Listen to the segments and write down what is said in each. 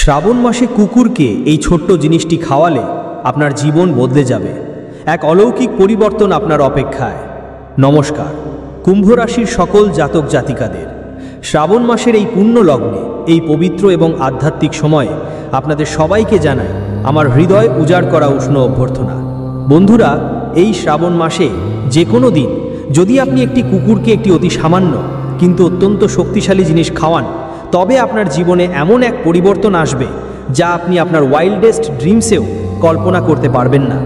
শ্রাবণ মাসে কুকুরকে এই ছোট্ট জিনিসটি খাওয়ালে আপনার জীবন বদলে যাবে। এক অলৌকিক পরিবর্তন আপনার অপেক্ষায়। নমস্কার কুম্ভ রাশির সকল জাতক জাতিকাদের, শ্রাবণ মাসের এই পুণ্য লগ্নে, এই পবিত্র এবং আধ্যাত্মিক সময়ে আপনাদের সবাইকে জানাই আমার হৃদয় উজাড় করা উষ্ণ অভ্যর্থনা। বন্ধুরা, এই শ্রাবণ মাসে যে কোনো দিন যদি আপনি একটি কুকুরকে একটি অতি সামান্য কিন্তু অত্যন্ত শক্তিশালী জিনিস খাওয়ান, তবে আপনার জীবনে এমন এক পরিবর্তন আসবে যা আপনি আপনার ওয়াইল্ডেস্ট ড্রিমসেও কল্পনা করতে পারবেন না।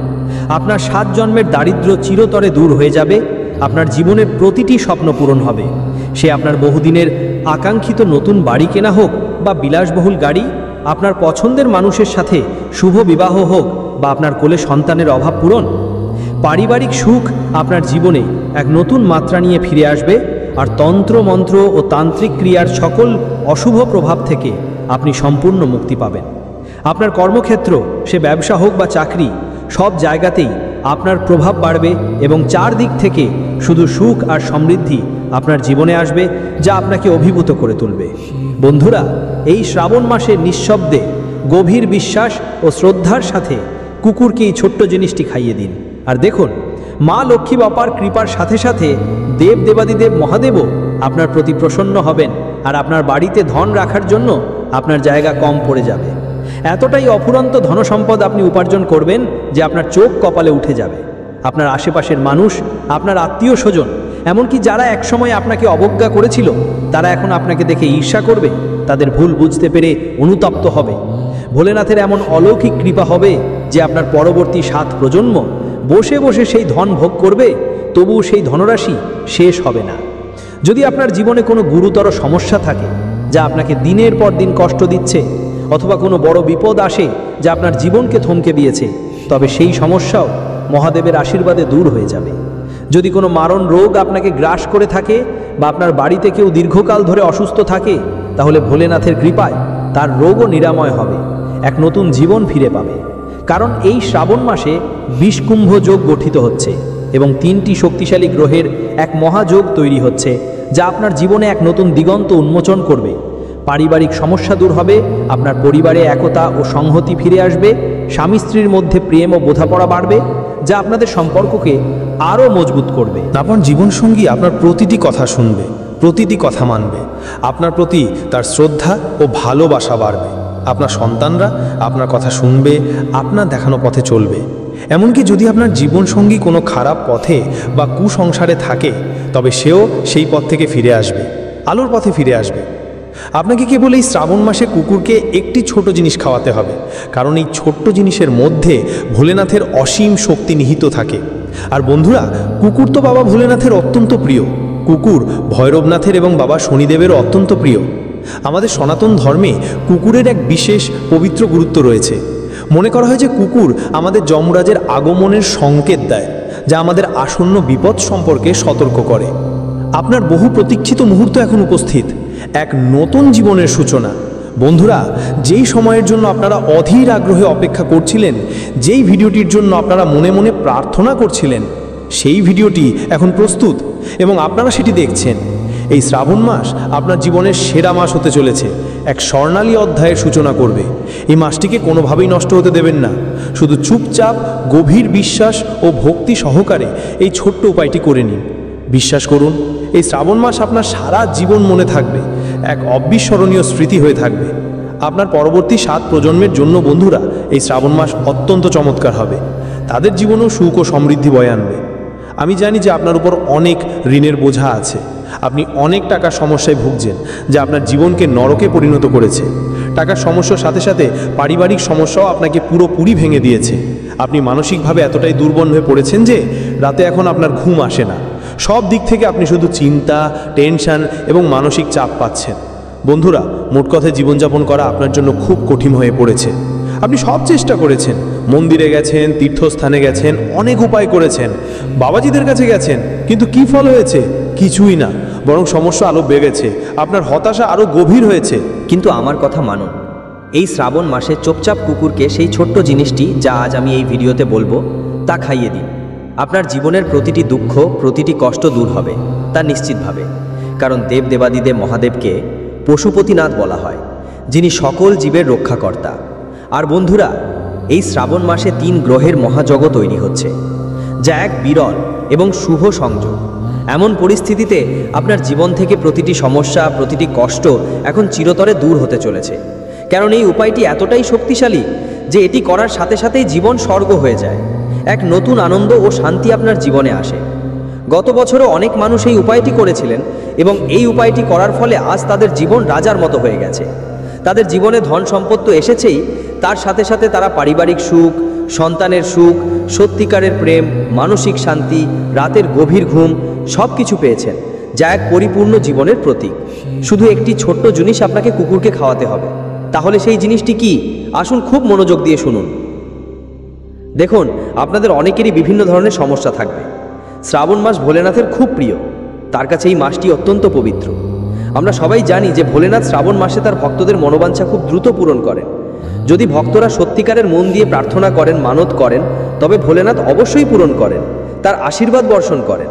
আপনার 7 জন্মের দারিদ্র্য চিরতরে দূর হয়ে যাবে, আপনার জীবনের প্রতিটি স্বপ্ন পূরণ হবে। সে আপনার বহুদিনের আকাঙ্ক্ষিত নতুন বাড়ি কেনা হোক বা বিলাসবহুল গাড়ি, আপনার পছন্দের মানুষের সাথে শুভ বিবাহ হোক বা আপনার কোলে সন্তানের অভাব পূরণ। পারিবারিক সুখ আপনার জীবনে এক নতুন মাত্রা নিয়ে ফিরে আসবে, আর তন্ত্র মন্ত্র ও তান্ত্রিক ক্রিয়ার সকল অশুভ প্রভাব থেকে আপনি সম্পূর্ণ মুক্তি পাবেন। আপনার কর্মক্ষেত্র, সে ব্যবসা হোক বা চাকরি, সব জায়গাতেই আপনার প্রভাব বাড়বে এবং চারদিক থেকে শুধু সুখ আর সমৃদ্ধি আপনার জীবনে আসবে, যা আপনাকে অভিভূত করে তুলবে। বন্ধুরা, এই শ্রাবণ মাসে নিঃশব্দে গভীর বিশ্বাস ও শ্রদ্ধার সাথে কুকুরকে এই ছোট্ট জিনিসটি খাইয়ে দিন। আর দেখুন, মা লক্ষ্মী বাপার কৃপার সাথে সাথে দেব দেবাদিদেব মহাদেবও আপনার প্রতি প্রসন্ন হবেন, আর আপনার বাড়িতে ধন রাখার জন্য আপনার জায়গা কম পড়ে যাবে। এতটাই অফুরন্ত ধনসম্পদ আপনি উপার্জন করবেন যে আপনার চোখ কপালে উঠে যাবে। আপনার আশেপাশের মানুষ, আপনার আত্মীয় স্বজন, এমনকি যারা একসময় আপনাকে অবজ্ঞা করেছিল, তারা এখন আপনাকে দেখে ঈর্ষা করবে, তাদের ভুল বুঝতে পেরে অনুতপ্ত হবে। ভোলেনাথের এমন অলৌকিক কৃপা হবে যে আপনার পরবর্তী 7 প্রজন্ম বসে বসে সেই ধন ভোগ করবে, তবুও সেই ধনরাশি শেষ হবে না। যদি আপনার জীবনে কোনো গুরুতর সমস্যা থাকে যা আপনাকে দিনের পর দিন কষ্ট দিচ্ছে, অথবা কোনো বড় বিপদ আসে যা আপনার জীবনকে থমকে দিয়েছে, তবে সেই সমস্যাও মহাদেবের আশীর্বাদে দূর হয়ে যাবে। যদি কোনো মারণ রোগ আপনাকে গ্রাস করে থাকে বা আপনার বাড়িতে কেউ দীর্ঘকাল ধরে অসুস্থ থাকে, তাহলে ভোলেনাথের কৃপায় তার রোগও নিরাময় হবে, এক নতুন জীবন ফিরে পাবে। কারণ এই শ্রাবণ মাসে বিষকুম্ভ যোগ গঠিত হচ্ছে এবং 3টি শক্তিশালী গ্রহের এক মহাযোগ তৈরি হচ্ছে, যা আপনার জীবনে এক নতুন দিগন্ত উন্মোচন করবে। পারিবারিক সমস্যা দূর হবে, আপনার পরিবারে একতা ও সংহতি ফিরে আসবে, স্বামী স্ত্রীর মধ্যে প্রেম ও বোঝাপড়া বাড়বে, যা আপনাদের সম্পর্ককে আরও মজবুত করবে। আপনার জীবনসঙ্গী আপনার প্রতিটি কথা শুনবে, প্রতিটি কথা মানবে, আপনার প্রতি তার শ্রদ্ধা ও ভালোবাসা বাড়বে। আপনার সন্তানরা আপনার কথা শুনবে, আপনার দেখানো পথে চলবে। এমনকি যদি আপনার জীবনসঙ্গী কোনো খারাপ পথে বা কুসংসারে থাকে, তবে সেও সেই পথ থেকে ফিরে আসবে, আলোর পথে ফিরে আসবে। আপনাকে কেবল এই শ্রাবণ মাসে কুকুরকে একটি ছোট জিনিস খাওয়াতে হবে, কারণ এই ছোট্ট জিনিসের মধ্যে ভোলেনাথের অসীম শক্তি নিহিত থাকে। আর বন্ধুরা, কুকুর তো বাবা ভোলেনাথের অত্যন্ত প্রিয়। কুকুর ভৈরবনাথের এবং বাবা শনিদেবেরও অত্যন্ত প্রিয়। আমাদের সনাতন ধর্মে কুকুরের এক বিশেষ পবিত্র গুরুত্ব রয়েছে। মনে করা হয় যে কুকুর আমাদের যমরাজের আগমনের সংকেত দেয়, যা আমাদের আসন্ন বিপদ সম্পর্কে সতর্ক করে। আপনার বহু প্রতীক্ষিত মুহূর্ত এখন উপস্থিত, এক নতুন জীবনের সূচনা। বন্ধুরা, যেই সময়ের জন্য আপনারা অধীর আগ্রহে অপেক্ষা করছিলেন, যেই ভিডিওটির জন্য আপনারা মনে মনে প্রার্থনা করছিলেন, সেই ভিডিওটি এখন প্রস্তুত এবং আপনারা সেটি দেখছেন। এই শ্রাবণ মাস আপনার জীবনের সেরা মাস হতে চলেছে, এক স্বর্ণালী অধ্যায়ের সূচনা করবে। এই মাসটিকে কোনোভাবেই নষ্ট হতে দেবেন না। শুধু চুপচাপ গভীর বিশ্বাস ও ভক্তি সহকারে এই ছোট্ট উপায়টি করে নিন। বিশ্বাস করুন, এই শ্রাবণ মাস আপনার সারা জীবন মনে থাকবে, এক অবিস্মরণীয় স্মৃতি হয়ে থাকবে। আপনার পরবর্তী 7 প্রজন্মের জন্য বন্ধুরা, এই শ্রাবণ মাস অত্যন্ত চমৎকার হবে। তাদের জীবনেও সুখ ও সমৃদ্ধি বয়ে আনবে। আমি জানি যে আপনার উপর অনেক ঋণের বোঝা আছে, আপনি অনেক টাকার সমস্যায় ভুগছেন, যা আপনার জীবনকে নরকে পরিণত করেছে। টাকার সমস্যার সাথে সাথে পারিবারিক সমস্যাও আপনাকে পুরোপুরি ভেঙে দিয়েছে। আপনি মানসিকভাবে এতটাই দুর্বল হয়ে পড়েছেন যে রাতে এখন আপনার ঘুম আসে না। সব দিক থেকে আপনি শুধু চিন্তা, টেনশন এবং মানসিক চাপ পাচ্ছেন। বন্ধুরা, মোট কথায় জীবনযাপন করা আপনার জন্য খুব কঠিন হয়ে পড়েছে। আপনি সব চেষ্টা করেছেন, মন্দিরে গেছেন, তীর্থস্থানে গেছেন, অনেক উপায় করেছেন, বাবাজিদের কাছে গেছেন, কিন্তু কি ফল হয়েছে? কিছুই না, বরং সমস্যা আরও বেড়েছে, আপনার হতাশা আরও গভীর হয়েছে। কিন্তু আমার কথা মানুন, এই শ্রাবণ মাসে চুপচাপ কুকুরকে সেই ছোট্ট জিনিসটি যা আজ আমি এই ভিডিওতে বলবো তা খাইয়ে দিন। আপনার জীবনের প্রতিটি দুঃখ, প্রতিটি কষ্ট দূর হবে, তা নিশ্চিতভাবে। কারণ দেব দেবাদিদেব মহাদেবকে পশুপতিনাথ বলা হয়, যিনি সকল জীবের রক্ষাকর্তা। আর বন্ধুরা, এই শ্রাবণ মাসে 3 গ্রহের মহাযজ্ঞ তৈরি হচ্ছে, যা এক বিরল এবং শুভ সংযোগ। এমন পরিস্থিতিতে আপনার জীবন থেকে প্রতিটি সমস্যা, প্রতিটি কষ্ট এখন চিরতরে দূর হতে চলেছে। কারণ এই উপায়টি এতটাই শক্তিশালী যে এটি করার সাথে সাথেই জীবন স্বর্গ হয়ে যায়। এক নতুন আনন্দ ও শান্তি আপনার জীবনে আসে। গত বছরও অনেক মানুষ এই উপায়টি করেছিলেন এবং এই উপায়টি করার ফলে আজ তাদের জীবন রাজার মতো হয়ে গেছে। তাদের জীবনে ধন সম্পদ তো এসেছেই, তার সাথে সাথে তারা পারিবারিক সুখ, সন্তানের সুখ, সত্যিকারের প্রেম, মানসিক শান্তি, রাতের গভীর ঘুম সব কিছু পেয়েছেন, যা এক পরিপূর্ণ জীবনের প্রতীক। শুধু একটি ছোট্ট জিনিস আপনাকে কুকুরকে খাওয়াতে হবে। তাহলে সেই জিনিসটি কি? আসুন খুব মনোযোগ দিয়ে শুনুন। দেখুন, আপনাদের অনেকেরই বিভিন্ন ধরনের সমস্যা থাকবে। শ্রাবণ মাস ভোলেনাথের খুব প্রিয়, তার কাছে এই মাসটি অত্যন্ত পবিত্র। আমরা সবাই জানি যে ভোলেনাথ শ্রাবণ মাসে তার ভক্তদের মনোবাঞ্ছা খুব দ্রুত পূরণ করেন। যদি ভক্তরা সত্যিকারের মন দিয়ে প্রার্থনা করেন, মানত করেন, তবে ভোলেনাথ অবশ্যই পূরণ করেন, তার আশীর্বাদ বর্ষণ করেন।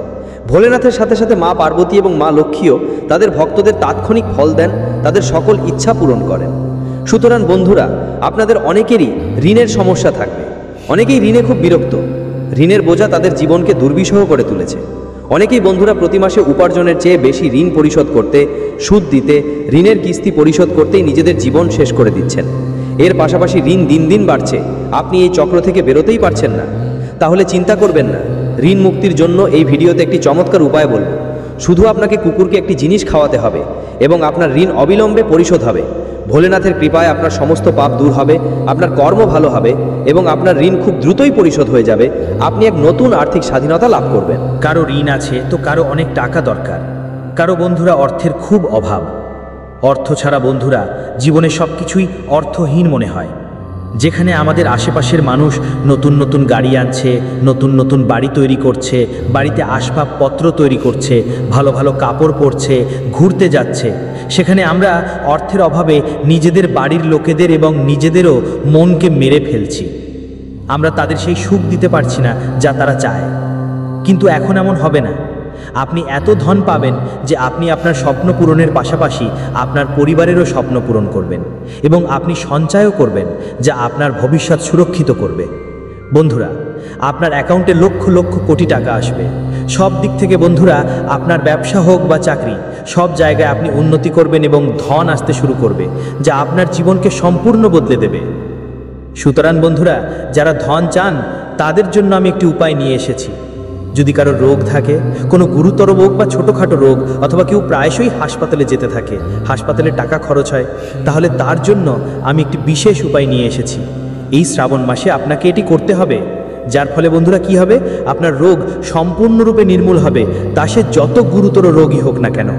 ভোলেনাথের সাথে সাথে মা পার্বতী এবং মা লক্ষ্মীও তাদের ভক্তদের তাৎক্ষণিক ফল দেন, তাদের সকল ইচ্ছা পূরণ করেন। সুতরাং বন্ধুরা, আপনাদের অনেকেরই ঋণের সমস্যা থাকবে। অনেকেই ঋণে খুব বিরক্ত। ঋণের বোঝা তাদের জীবনকে দুর্বিষহ করে তুলেছে। অনেকেই বন্ধুরা প্রতি মাসে উপার্জনের চেয়ে বেশি ঋণ পরিশোধ করতে, সুদ দিতে, ঋণের কিস্তি পরিশোধ করতেই নিজেদের জীবন শেষ করে দিচ্ছেন। এর পাশাপাশি ঋণ দিন দিন বাড়ছে, আপনি এই চক্র থেকে বেরোতেই পারছেন না। তাহলে চিন্তা করবেন না, ঋণ মুক্তির জন্য এই ভিডিওতে একটি চমৎকার উপায় বলব। শুধু আপনাকে কুকুরকে একটি জিনিস খাওয়াতে হবে এবং আপনার ঋণ অবিলম্বে পরিশোধ হবে। ভোলেনাথের কৃপায় আপনার সমস্ত পাপ দূর হবে, আপনার কর্ম ভালো হবে এবং আপনার ঋণ খুব দ্রুতই পরিশোধ হয়ে যাবে। আপনি এক নতুন আর্থিক স্বাধীনতা লাভ করবেন। কারো ঋণ আছে তো কারো অনেক টাকা দরকার, কারো বন্ধুরা অর্থের খুব অভাব। অর্থ ছাড়া বন্ধুরা জীবনে সব কিছুই অর্থহীন মনে হয়। যেখানে আমাদের আশেপাশের মানুষ নতুন নতুন গাড়ি আনছে, নতুন নতুন বাড়ি তৈরি করছে, বাড়িতে আসবাবপত্র তৈরি করছে, ভালো ভালো কাপড় পরছে, ঘুরতে যাচ্ছে, সেখানে আমরা অর্থের অভাবে নিজেদের বাড়ির লোকেদের এবং নিজেদেরও মনকে মেরে ফেলছি। আমরা তাদের সেই সুখ দিতে পারছি না যা তারা চায়। কিন্তু এখন এমন হবে না। আপনি এত ধন পাবেন যে আপনি আপনার স্বপ্ন পূরণের পাশাপাশি আপনার পরিবারেরও স্বপ্ন পূরণ করবেন এবং আপনি সঞ্চয়ও করবেন, যা আপনার ভবিষ্যৎ সুরক্ষিত করবে। বন্ধুরা, আপনার অ্যাকাউন্টে লক্ষ লক্ষ কোটি টাকা আসবে। সব দিক থেকে বন্ধুরা, আপনার ব্যবসা হোক বা চাকরি, সব জায়গায় আপনি উন্নতি করবেন এবং ধন আসতে শুরু করবে, যা আপনার জীবনকে সম্পূর্ণ বদলে দেবে। সুতরাং বন্ধুরা, যারা ধন চান তাদের জন্য আমি একটি উপায় নিয়ে এসেছি। যদি কারো রোগ থাকে, কোনো গুরুতর রোগ বা ছোটোখাটো রোগ, অথবা কেউ প্রায়শই হাসপাতালে যেতে থাকে, হাসপাতালে টাকা খরচ হয়, তাহলে তার জন্য আমি একটি বিশেষ উপায় নিয়ে এসেছি। এই শ্রাবণ মাসে আপনাকে এটি করতে হবে, যার ফলে বন্ধুরা কি হবে, আপনার রোগ সম্পূর্ণরূপে নির্মূল হবে, তা সে যত গুরুতর রোগই হোক না কেন।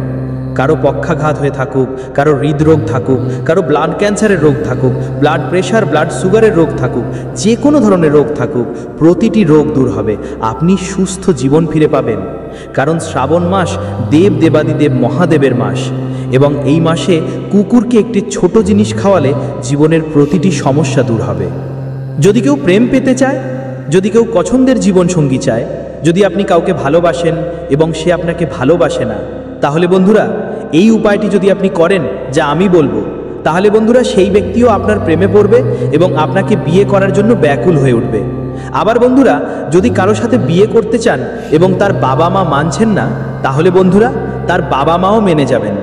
কারো পক্ষাঘাত হয়ে থাকুক, কারো হৃদরোগ থাকুক, কারো ব্লাড ক্যান্সারের রোগ থাকুক, ব্লাড প্রেশার, ব্লাড সুগারের রোগ থাকুক, যে কোনো ধরনের রোগ থাকুক, প্রতিটি রোগ দূর হবে। আপনি সুস্থ জীবন ফিরে পাবেন। কারণ শ্রাবণ মাস দেব দেবাদিদেব মহাদেবের মাস এবং এই মাসে কুকুরকে একটি ছোট জিনিস খাওয়ালে জীবনের প্রতিটি সমস্যা দূর হবে। যদি কেউ প্রেম পেতে চায়, যদি কেউ পছন্দের জীবনসঙ্গী চায়, যদি আপনি কাউকে ভালোবাসেন এবং সে আপনাকে ভালোবাসে না, তাহলে বন্ধুরা এই উপায়টি যদি আপনি করেন যা আমি বলবো, তাহলে বন্ধুরা সেই ব্যক্তিও আপনার প্রেমে পড়বে এবং আপনাকে বিয়ে করার জন্য ব্যাকুল হয়ে উঠবে। আবার বন্ধুরা, যদি কারো সাথে বিয়ে করতে চান এবং তার বাবা মা মানছেন না, তাহলে বন্ধুরা তার বাবা মাও মেনে যাবেন।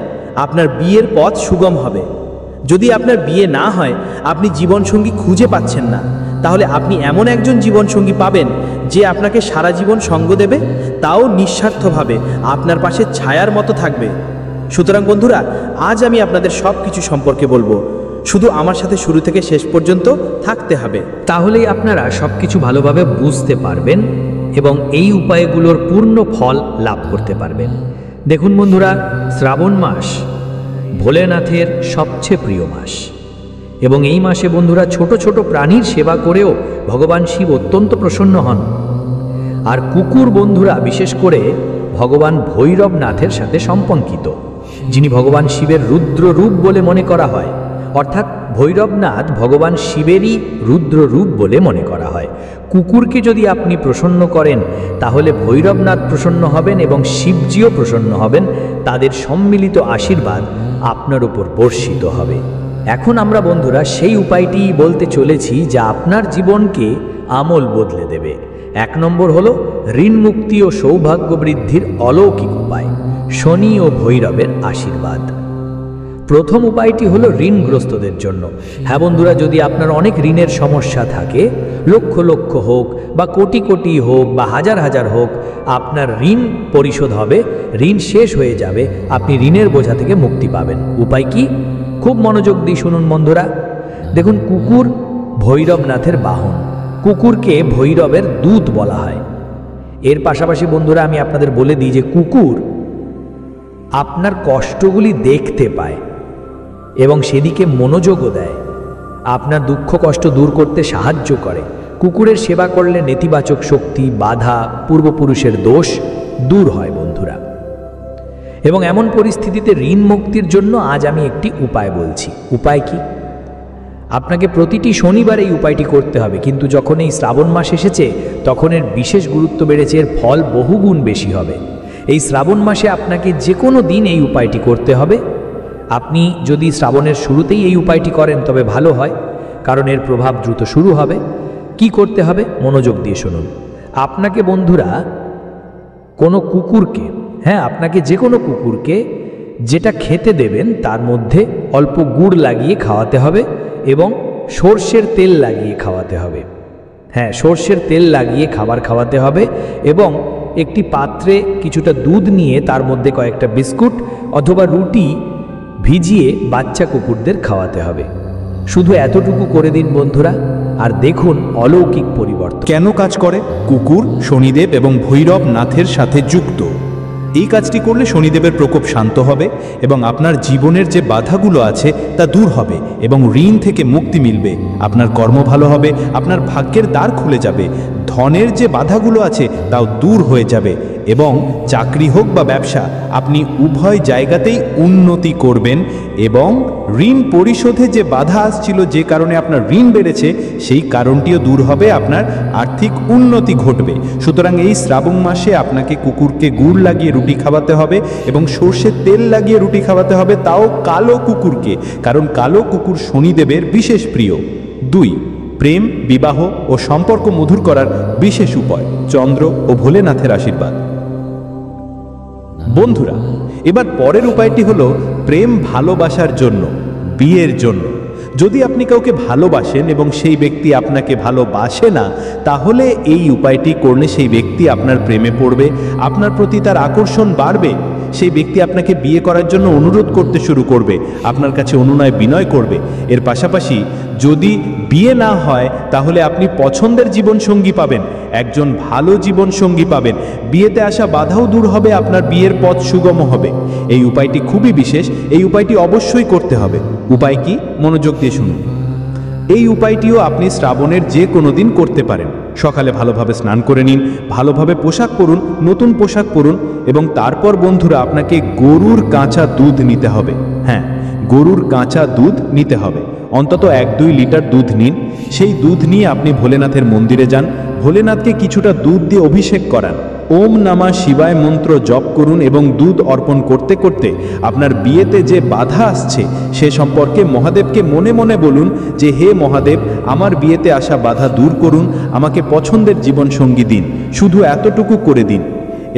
আপনার বিয়ের পথ সুগম হবে। যদি আপনার বিয়ে না হয়, আপনি জীবনসঙ্গী খুঁজে পাচ্ছেন না, তাহলে আপনি এমন একজন জীবনসঙ্গী পাবেন যে আপনাকে সারা জীবন সঙ্গ দেবে, তাও নিঃস্বার্থভাবে আপনার পাশে ছায়ার মতো থাকবে। সুতরাং বন্ধুরা, আজ আমি আপনাদের সব কিছু সম্পর্কে বলবো, শুধু আমার সাথে শুরু থেকে শেষ পর্যন্ত থাকতে হবে। তাহলেই আপনারা সব কিছু ভালোভাবে বুঝতে পারবেন এবং এই উপায়গুলোর পূর্ণ ফল লাভ করতে পারবেন। দেখুন বন্ধুরা, শ্রাবণ মাস ভোলেনাথের সবচেয়ে প্রিয় মাস এবং এই মাসে বন্ধুরা ছোট ছোট প্রাণীর সেবা করেও ভগবান শিব অত্যন্ত প্রসন্ন হন। আর কুকুর বন্ধুরা বিশেষ করে ভগবান ভৈরবনাথের সাথে সম্পর্কিত, যিনি ভগবান শিবের রুদ্র রূপ বলে মনে করা হয়। অর্থাৎ ভৈরবনাথ ভগবান শিবেরই রুদ্র রূপ বলে মনে করা হয়। কুকুরকে যদি আপনি প্রসন্ন করেন, তাহলে ভৈরবনাথ প্রসন্ন হবেন এবং শিবজিও প্রসন্ন হবেন। তাদের সম্মিলিত আশীর্বাদ আপনার উপর বর্ষিত হবে। এখন আমরা বন্ধুরা সেই উপায়টি বলতে চলেছি যা আপনার জীবনকে আমূল বদলে দেবে। 1 নম্বর হলো ঋণ মুক্তি ও সৌভাগ্য বৃদ্ধির অলৌকিক উপায়, শনি ও ভৈরবের আশীর্বাদ। প্রথম উপায়টি হলো ঋণগ্রস্তদের জন্য। হ্যাঁ বন্ধুরা, যদি আপনার অনেক ঋণের সমস্যা থাকে, লক্ষ লক্ষ হোক বা কোটি কোটি হোক বা হাজার হাজার হোক, আপনার ঋণ পরিশোধ হবে, ঋণ শেষ হয়ে যাবে, আপনি ঋণের বোঝা থেকে মুক্তি পাবেন। উপায় কি? খুব মনোযোগ দিয়ে শুনুন বন্ধুরা। দেখুন, কুকুর ভৈরবনাথের বাহন। কুকুরকে ভৈরবের দূত বলা হয়। এর পাশাপাশি বন্ধুরা আমি আপনাদের বলে দিই যে কুকুর আপনার কষ্টগুলি দেখতে পায় এবং সেদিকে মনোযোগও দেয়, আপনার দুঃখ কষ্ট দূর করতে সাহায্য করে। কুকুরের সেবা করলে নেতিবাচক শক্তি, বাধা, পূর্বপুরুষের দোষ দূর হয় বন্ধুরা। এবং এমন পরিস্থিতিতে ঋণ মুক্তির জন্য আজ আমি একটি উপায় বলছি। উপায় কি? আপনাকে প্রতিটি শনিবার এই উপায়টি করতে হবে, কিন্তু যখন এই শ্রাবণ মাস এসেছে তখন এর বিশেষ গুরুত্ব বেড়েছে, এর ফল বহুগুণ বেশি হবে। এই শ্রাবণ মাসে আপনাকে যে কোনো দিন এই উপায়টি করতে হবে। আপনি যদি শ্রাবণের শুরুতেই এই উপায়টি করেন তবে ভালো হয়, কারণ এর প্রভাব দ্রুত শুরু হবে। কি করতে হবে? মনোযোগ দিয়ে শুনুন। আপনাকে বন্ধুরা কোনো কুকুরকে, আপনাকে যে কোনো কুকুরকে যেটা খেতে দেবেন তার মধ্যে অল্প গুড় লাগিয়ে খাওয়াতে হবে এবং সর্ষের তেল লাগিয়ে খাওয়াতে হবে। সর্ষের তেল লাগিয়ে খাবার খাওয়াতে হবে এবং একটি পাত্রে কিছুটা দুধ নিয়ে তার মধ্যে কয়েকটা বিস্কুট অথবা রুটি ভিজিয়ে বাচ্চা কুকুরদের খাওয়াতে হবে। শুধু এতটুকু করে দিন বন্ধুরা, আর দেখুন অলৌকিক পরিবর্তন। কেন কাজ করে? কুকুর শনিদেব এবং ভৈরব নাথের সাথে যুক্ত। এই কাজটি করলে শনিদেবের প্রকোপ শান্ত হবে এবং আপনার জীবনের যে বাধাগুলো আছে তা দূর হবে এবং ঋণ থেকে মুক্তি মিলবে। আপনার কর্ম ভালো হবে, আপনার ভাগ্যের দ্বার খুলে যাবে, ধনের যে বাধাগুলো আছে তাও দূর হয়ে যাবে এবং চাকরি হোক বা ব্যবসা, আপনি উভয় জায়গাতেই উন্নতি করবেন এবং ঋণ পরিশোধে যে বাধা আসছিল, যে কারণে আপনার ঋণ বেড়েছে, সেই কারণটিও দূর হবে, আপনার আর্থিক উন্নতি ঘটবে। সুতরাং এই শ্রাবণ মাসে আপনাকে কুকুরকে গুড় লাগিয়ে রুটি খাওয়াতে হবে এবং সর্ষের তেল লাগিয়ে রুটি খাওয়াতে হবে, তাও কালো কুকুরকে, কারণ কালো কুকুর শনিদেবের বিশেষ প্রিয়। 2. প্রেম, বিবাহ ও সম্পর্ক মধুর করার বিশেষ উপায়, চন্দ্র ও ভোলেনাথের আশীর্বাদ। বন্ধুরা, এবার পরের উপায়টি হলো প্রেম ভালোবাসার জন্য, বিয়ের জন্য। যদি আপনি কাউকে ভালোবাসেন এবং সেই ব্যক্তি আপনাকে ভালোবাসে না, তাহলে এই উপায়টি করলে সেই ব্যক্তি আপনার প্রেমে পড়বে, আপনার প্রতি তার আকর্ষণ বাড়বে, সেই ব্যক্তি আপনাকে বিয়ে করার জন্য অনুরোধ করতে শুরু করবে, আপনার কাছে অনুনয় বিনয় করবে। এর পাশাপাশি যদি বিয়ে না হয় তাহলে আপনি পছন্দের জীবনসঙ্গী পাবেন, একজন ভালো জীবনসঙ্গী পাবেন, বিয়েতে আসা বাধাও দূর হবে, আপনার বিয়ের পথ সুগম হবে। এই উপায়টি খুবই বিশেষ, এই উপায়টি অবশ্যই করতে হবে। উপায় কি? মনোযোগ দিয়ে শুনুন। এই উপায়টিও আপনি শ্রাবণের যে কোনো দিন করতে পারেন। সকালে ভালোভাবে স্নান করে নিন, ভালোভাবে পোশাক পরুন, নতুন পোশাক পরুন এবং তারপর বন্ধুরা আপনাকে গরুর কাঁচা দুধ নিতে হবে। গরুর কাঁচা দুধ নিতে হবে, অন্তত 1-2 লিটার দুধ নিন। সেই দুধ নিয়ে আপনি ভোলেনাথের মন্দিরে যান, ভোলেনাথকে কিছুটা দুধ দিয়ে অভিষেক করান, ওম নমঃ শিবায় মন্ত্র জপ করুন এবং দুধ অর্পণ করতে করতে আপনার বিয়েতে যে বাধা আসছে সে সম্পর্কে মহাদেবকে মনে মনে বলুন যে, হে মহাদেব, আমার বিয়েতে আসা বাধা দূর করুন, আমাকে পছন্দের জীবনসঙ্গী দিন, শুধু এতটুকু করে দিন।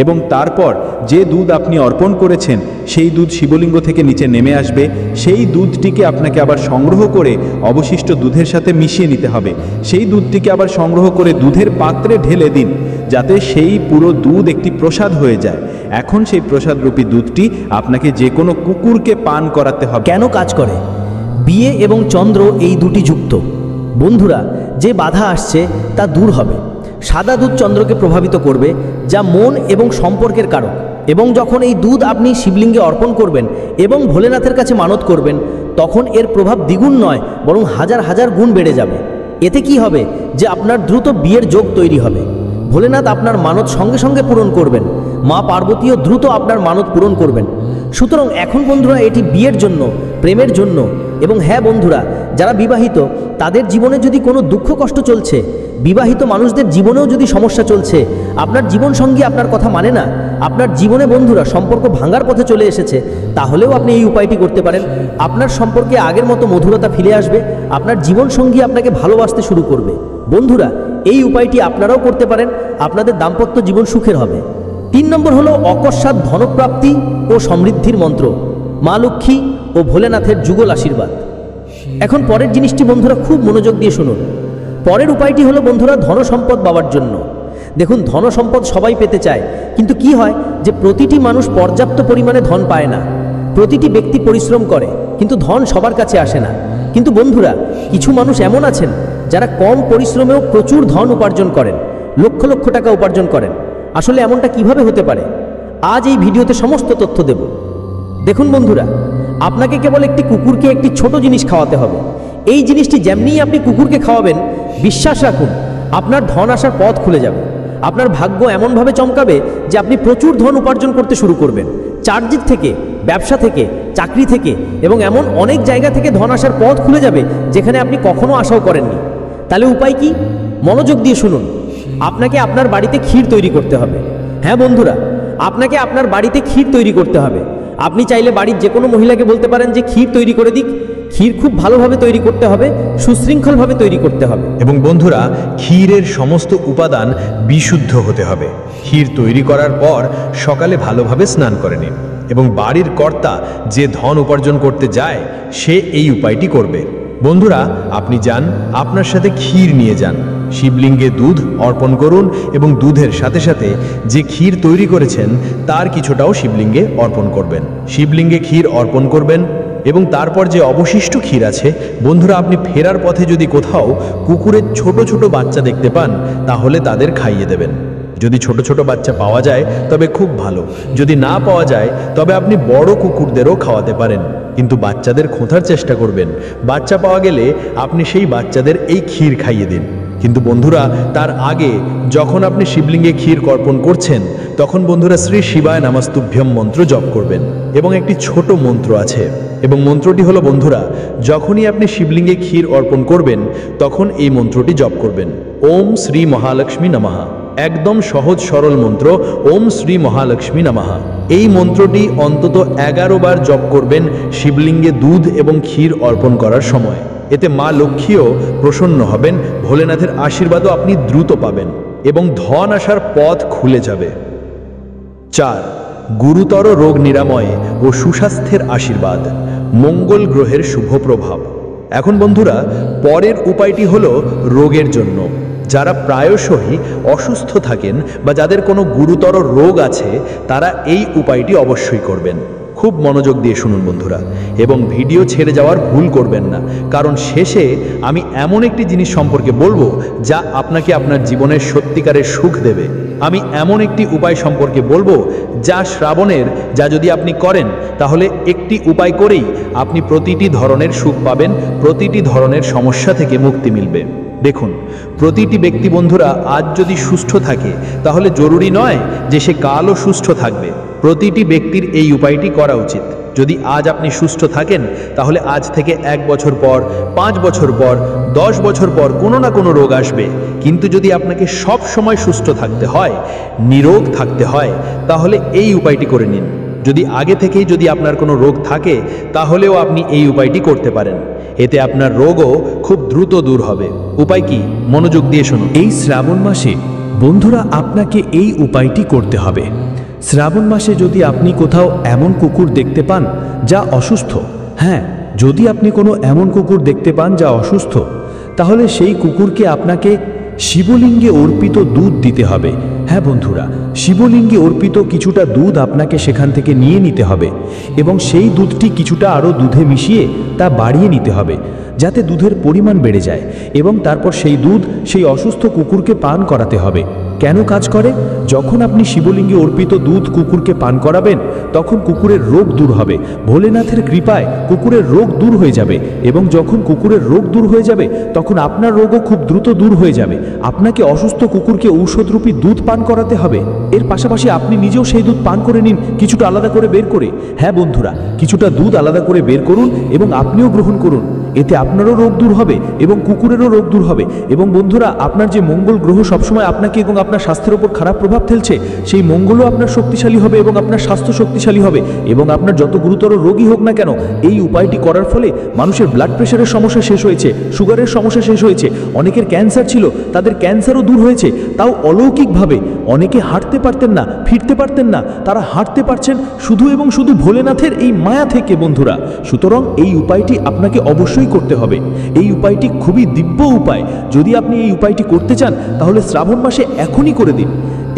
এবং তারপর যে দুধ আপনি অর্পণ করেছেন সেই দুধ শিবলিঙ্গ থেকে নিচে নেমে আসবে, সেই দুধটিকে আপনাকে আবার সংগ্রহ করে অবশিষ্ট দুধের সাথে মিশিয়ে নিতে হবে। সেই দুধটিকে আবার সংগ্রহ করে দুধের পাত্রে ঢেলে দিন, যাতে সেই পুরো দুধ একটি প্রসাদ হয়ে যায়। এখন সেই প্রসাদরূপী দুধটি আপনাকে যে কোনো কুকুরকে পান করাতে হবে। কেন কাজ করে? বিয়ে এবং চন্দ্র এই দুটি যুক্ত। বন্ধুরা, যে বাধা আসছে তা দূর হবে। সাদা দুধ চন্দ্রকে প্রভাবিত করবে, যা মন এবং সম্পর্কের কারক। এবং যখন এই দুধ আপনি শিবলিঙ্গে অর্পণ করবেন এবং ভোলেনাথের কাছে মানত করবেন, তখন এর প্রভাব দ্বিগুণ নয় বরং হাজার হাজার গুণ বেড়ে যাবে। এতে কি হবে যে আপনার দ্রুত বিয়ের যোগ তৈরি হবে। ভোলেনাথ আপনার মানত সঙ্গে সঙ্গে পূরণ করবেন, মা পার্বতীও দ্রুত আপনার মানত পূরণ করবেন। সুতরাং এখন বন্ধুরা এটি বিয়ের জন্য, প্রেমের জন্য। এবং বন্ধুরা, যারা বিবাহিত তাদের জীবনে যদি কোনো দুঃখ কষ্ট চলছে, বিবাহিত মানুষদের জীবনেও যদি সমস্যা চলছে, আপনার জীবনসঙ্গী আপনার কথা মানে না, আপনার জীবনে বন্ধুরা সম্পর্ক ভাঙার পথে চলে এসেছে, তাহলেও আপনি এই উপায়টি করতে পারেন। আপনার সম্পর্কে আগের মতো মধুরতা ফিরে আসবে, আপনার জীবনসঙ্গী আপনাকে ভালোবাসতে শুরু করবে। বন্ধুরা, এই উপায়টি আপনারাও করতে পারেন, আপনাদের দাম্পত্য জীবন সুখের হবে। 3 নম্বর হলো অকস্মাৎ ধনপ্রাপ্তি ও সমৃদ্ধির মন্ত্র, মা লক্ষ্মী ও ভোলেনাথের যুগল আশীর্বাদ। এখন পরের জিনিসটি বন্ধুরা খুব মনোযোগ দিয়ে শুনুন। পরের উপায়টি হলো বন্ধুরা ধনসম্পদ পাওয়ার জন্য। দেখুন, ধনসম্পদ সবাই পেতে চায়, কিন্তু কি হয় যে প্রতিটি মানুষ পর্যাপ্ত পরিমাণে ধন পায় না। প্রতিটি ব্যক্তি পরিশ্রম করে, কিন্তু ধন সবার কাছে আসে না। কিন্তু বন্ধুরা, কিছু মানুষ এমন আছেন যারা কম পরিশ্রমেও প্রচুর ধন উপার্জন করেন, লক্ষ লক্ষ টাকা উপার্জন করেন। আসলে এমনটা কিভাবে হতে পারে, আজ এই ভিডিওতে সমস্ত তথ্য দেব। দেখুন বন্ধুরা, আপনাকে কেবল একটি কুকুরকে একটি ছোট জিনিস খাওয়াতে হবে। এই জিনিসটি যেমনিই আপনি কুকুরকে খাওয়াবেন, বিশ্বাস রাখুন আপনার ধন আসার পথ খুলে যাবে। আপনার ভাগ্য এমনভাবে চমকাবে যে আপনি প্রচুর ধন উপার্জন করতে শুরু করবেন। চারদিক থেকে, ব্যবসা থেকে, চাকরি থেকে এবং এমন অনেক জায়গা থেকে ধন আসার পথ খুলে যাবে যেখানে আপনি কখনো আশাও করেননি। তাহলে উপায় কি? মনোযোগ দিয়ে শুনুন। আপনাকে আপনার বাড়িতে ক্ষীর তৈরি করতে হবে। হ্যাঁ বন্ধুরা, আপনাকে আপনার বাড়িতে ক্ষীর তৈরি করতে হবে। আপনি চাইলে বাড়ির যে কোনো মহিলাকে বলতে পারেন যে ক্ষীর তৈরি করে দিক। ক্ষীর খুব ভালোভাবে তৈরি করতে হবে, সুশৃঙ্খলভাবে তৈরি করতে হবে। এবং বন্ধুরা, ক্ষীরের সমস্ত উপাদান বিশুদ্ধ হতে হবে। ক্ষীর তৈরি করার পর সকালে ভালোভাবে স্নান করে নিন এবং বাড়ির কর্তা যে ধন উপার্জন করতে যায় সে এই উপায়টি করবে। বন্ধুরা, আপনি যান, আপনার সাথে ক্ষীর নিয়ে যান, শিবলিঙ্গে দুধ অর্পণ করুন এবং দুধের সাথে সাথে যে ক্ষীর তৈরি করেছেন তার কিছুটাও শিবলিঙ্গে অর্পণ করবেন। শিবলিঙ্গে ক্ষীর অর্পণ করবেন এবং তারপর যে অবশিষ্ট ক্ষীর আছে, বন্ধুরা আপনি ফেরার পথে যদি কোথাও কুকুরের ছোট ছোট বাচ্চা দেখতে পান তাহলে তাদের খাইয়ে দেবেন। যদি ছোট ছোট বাচ্চা পাওয়া যায় তবে খুব ভালো, যদি না পাওয়া যায় তবে আপনি বড় কুকুরদেরও খাওয়াতে পারেন, কিন্তু বাচ্চাদের খোঁথার চেষ্টা করবেন। বাচ্চা পাওয়া গেলে আপনি সেই বাচ্চাদের এই ক্ষীর খাইয়ে দিন। কিন্তু বন্ধুরা, তার আগে যখন আপনি শিবলিঙ্গে ক্ষীর অর্পণ করছেন তখন বন্ধুরা শ্রী শিবায় নমস্তুভ্যম মন্ত্র জপ করবেন। এবং একটি ছোট মন্ত্র আছে এবং মন্ত্রটি হলো বন্ধুরা, যখনই আপনি শিবলিঙ্গে ক্ষীর অর্পণ করবেন তখন এই মন্ত্রটি জপ করবেন, ওম শ্রী মহালক্ষ্মী নমঃ। একদম সহজ সরল মন্ত্র, ওম শ্রী মহালক্ষ্মী নমঃ। এই মন্ত্রটি অন্তত 11 বার জপ করবেন শিবলিঙ্গে দুধ এবং ক্ষীর অর্পণ করার সময়। এতে মা লক্ষ্মীও প্রসন্ন হবেন, ভোলেনাথের আশীর্বাদও আপনি দ্রুত পাবেন এবং ধন আসার পথ খুলে যাবে। 4. গুরুতর রোগ নিরাময় ও সুস্বাস্থ্যের আশীর্বাদ, মঙ্গল গ্রহের শুভ প্রভাব। এখন বন্ধুরা, পরের উপায়টি হলো রোগের জন্য। যারা প্রায়শই অসুস্থ থাকেন বা যাদের কোনো গুরুতর রোগ আছে তারা এই উপায়টি অবশ্যই করবেন। খুব মনোযোগ দিয়ে শুনুন বন্ধুরা, এবং ভিডিও ছেড়ে যাওয়ার ভুল করবেন না, কারণ শেষে আমি এমন একটি জিনিস সম্পর্কে বলবো যা আপনাকে আপনার জীবনের সত্যিকারের সুখ দেবে। আমি এমন একটি উপায় সম্পর্কে বলবো যা শ্রাবণের, যা যদি আপনি করেন তাহলে একটি উপায় করেই আপনি প্রতিটি ধরনের সুখ পাবেন, প্রতিটি ধরনের সমস্যা থেকে মুক্তি মিলবে। দেখুন, প্রতিটি ব্যক্তি বন্ধুরা আজ যদি সুস্থ থাকে তাহলে জরুরি নয় যে সে কালও সুস্থ থাকবে। প্রতিটি ব্যক্তির এই উপায়টি করা উচিত। যদি আজ আপনি সুস্থ থাকেন তাহলে আজ থেকে 1 বছর পর, 5 বছর পর, 10 বছর পর কোনো না কোনো রোগ আসবে। কিন্তু যদি আপনাকে সব সময় সুস্থ থাকতে হয়, নিরোগ থাকতে হয়, তাহলে এই উপায়টি করে নিন। যদি আগে থেকেই যদি আপনার কোনো রোগ থাকে তাহলেও আপনি এই উপায়টি করতে পারেন। এতে আপনার রোগও খুব দ্রুত দূর হবে। উপায় কি? মনোযোগ দিয়ে শুনুন। এই শ্রাবণ মাসে বন্ধুরা আপনাকে এই উপায়টি করতে হবে। শ্রাবণ মাসে যদি আপনি কোথাও এমন কুকুর দেখতে পান যা অসুস্থ, হ্যাঁ, যদি আপনি কোনো এমন কুকুর দেখতে পান যা অসুস্থ, তাহলে সেই কুকুরকে আপনাকে শিবলিঙ্গে অর্পিত দুধ দিতে হবে। হ্যাঁ বন্ধুরা, শিবলিঙ্গে অর্পিত কিছুটা দুধ আপনাকে সেখান থেকে নিয়ে নিতে হবে এবং সেই দুধটি কিছুটা আরও দুধে মিশিয়ে তা বাড়িয়ে নিতে হবে যাতে দুধের পরিমাণ বেড়ে যায় এবং তারপর সেই দুধ সেই অসুস্থ কুকুরকে পান করাতে হবে। কেন কাজ করে? যখন আপনি শিবলিঙ্গে অর্পিত দুধ কুকুরকে পান করাবেন তখন কুকুরের রোগ দূর হবে। ভোলেনাথের কৃপায় কুকুরের রোগ দূর হয়ে যাবে এবং যখন কুকুরের রোগ দূর হয়ে যাবে তখন আপনার রোগও খুব দ্রুত দূর হয়ে যাবে। আপনাকে অসুস্থ কুকুরকে ঔষধরূপী দুধ পান করাতে হবে। এর পাশাপাশি আপনি নিজেও সেই দুধ পান করে নিন, কিছুটা আলাদা করে বের করে। হ্যাঁ বন্ধুরা, কিছুটা দুধ আলাদা করে বের করুন এবং আপনিও গ্রহণ করুন। এতে আপনারও রোগ দূর হবে এবং কুকুরেরও রোগ দূর হবে। এবং বন্ধুরা, আপনার যে মঙ্গল গ্রহ সবসময় আপনাকে এবং আপনার স্বাস্থ্যের উপর খারাপ প্রভাব ফেলছে, সেই মঙ্গলও আপনার শক্তিশালী হবে এবং আপনার স্বাস্থ্য শক্তিশালী হবে। এবং আপনার যত গুরুতর রোগই হোক না কেন, এই উপায়টি করার ফলে মানুষের ব্লাড প্রেশারের সমস্যা শেষ হয়েছে, সুগারের সমস্যা শেষ হয়েছে, অনেকের ক্যান্সার ছিল তাদের ক্যান্সারও দূর হয়েছে, তাও অলৌকিকভাবে। অনেকে হাঁটতে পারতেন না, ফিরতে পারতেন না, তারা হাঁটতে পারছেন শুধু এবং শুধু ভোলেনাথের এই মায়া থেকে বন্ধুরা। সুতরাং এই উপায়টি আপনাকে অবশ্যই করতে হবে। এই উপায়টি খুবই দিব্য উপায়। যদি আপনি এই উপায়টি করতে চান তাহলে শ্রাবণ মাসে এখনই করে দিন।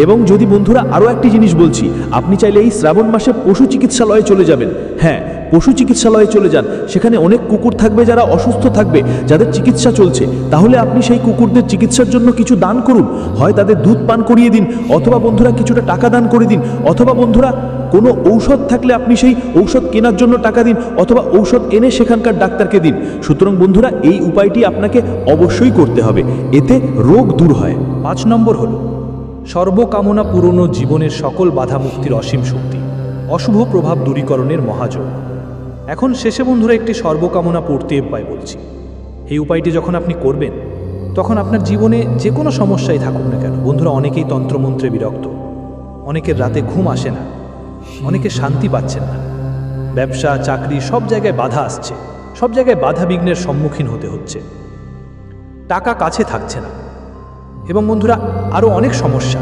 এবং যদি বন্ধুরা আরও একটি জিনিস বলছি, আপনি চাইলে এই শ্রাবণ মাসে পশু চিকিৎসালয়ে চলে যাবেন। হ্যাঁ, পশু চিকিৎসালয়ে চলে যান। সেখানে অনেক কুকুর থাকবে যারা অসুস্থ থাকবে, যাদের চিকিৎসা চলছে। তাহলে আপনি সেই কুকুরদের চিকিৎসার জন্য কিছু দান করুন। হয় তাদের দুধ পান করিয়ে দিন, অথবা বন্ধুরা কিছুটা টাকা দান করে দিন, অথবা বন্ধুরা কোনো ঔষধ থাকলে আপনি সেই ঔষধ কেনার জন্য টাকা দিন, অথবা ঔষধ এনে সেখানকার ডাক্তারকে দিন। সুতরাং বন্ধুরা, এই উপায়টি আপনাকে অবশ্যই করতে হবে, এতে রোগ দূর হয়। 5 নম্বর হল সর্বকামনা পূরণ জীবনের সকল বাধা মুক্তির অসীম শক্তি, অশুভ প্রভাব দূরীকরণের মহাযোগ। এখন শেষে বন্ধুরা একটি সর্বকামনা পূর্তি উপায় বলছি। এই উপায়টি যখন আপনি করবেন, তখন আপনার জীবনে যে কোনো সমস্যাই থাকুক না কেন, বন্ধুরা অনেকেই তন্ত্রমন্ত্রে বিরক্ত, অনেকের রাতে ঘুম আসে না, অনেকে শান্তি পাচ্ছেন না, ব্যবসা চাকরি সব জায়গায় বাধা আসছে, সব জায়গায় বাধা বিঘ্নের সম্মুখীন হতে হচ্ছে, টাকা কাছে থাকছে না, এবং বন্ধুরা আরও অনেক সমস্যা।